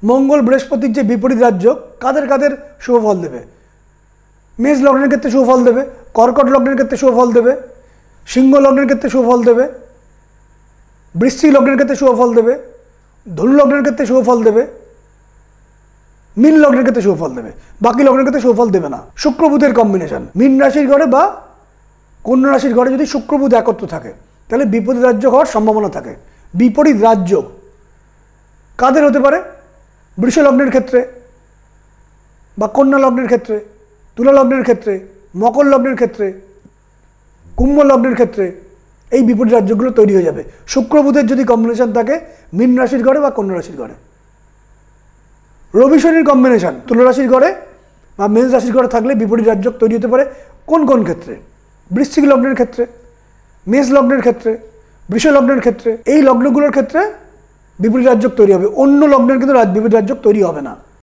মঙ্গল বৃহস্পতির যে বিপরীত রাজ্য কাদের কাদের শুভ ফল দেবে? মেষ লগ্নের ক্ষেত্রে শুভ ফল দেবে, কর্কট লগ্নের ক্ষেত্রে শুভ ফল দেবে, সিংহ লগ্নের ক্ষেত্রে শুভ ফল দেবে, বৃশ্চিক লগ্নের ক্ষেত্রে শুভ ফল দেবে, ধনু লগ্নের ক্ষেত্রে শুভ ফল দেবে, মীন লগ্নের ক্ষেত্রে শুভ ফল দেবে, বাকি লগ্নের ক্ষেত্রে শুভ ফল দেবে না। শুক্র বুধের কম্বিনেশন, মীন রাশির ঘরে বা কন্যা রাশির ঘরে যদি শুক্র বুধ একত্র থাকে তাহলে বিপরীত রাজ্য হওয়ার সম্ভাবনা থাকে। বিপরীত রাজ্য কাদের হতে পারে? বৃষ লগ্নের ক্ষেত্রে বা কন্যা লগ্নের ক্ষেত্রে, তুলা লগ্নের ক্ষেত্রে, মকর লগ্নের ক্ষেত্রে, কুম্ভ লগ্নের ক্ষেত্রে এই বিপরীত রাজ্যগুলো তৈরি হয়ে যাবে শুক্র বুধের যদি কম্বিনেশন থাকে মীন রাশির ঘরে বা কন্যা রাশির ঘরে। রবি শনির কম্বিনেশন তুলা রাশির ঘরে বা মেষ রাশির ঘরে থাকলে বিপরীত রাজ্য তৈরি হতে পারে কোন কোন ক্ষেত্রে? বৃশ্চিক লগ্নের ক্ষেত্রে, মেষ লগ্নের ক্ষেত্রে, বৃষ লগ্নের ক্ষেত্রে। এই লগ্নগুলোর ক্ষেত্রে বিপরীত রাজ্য তৈরি হবে, অন্য লগ্নের কিন্তু বিপরীত রাজ্য তৈরি হবে না।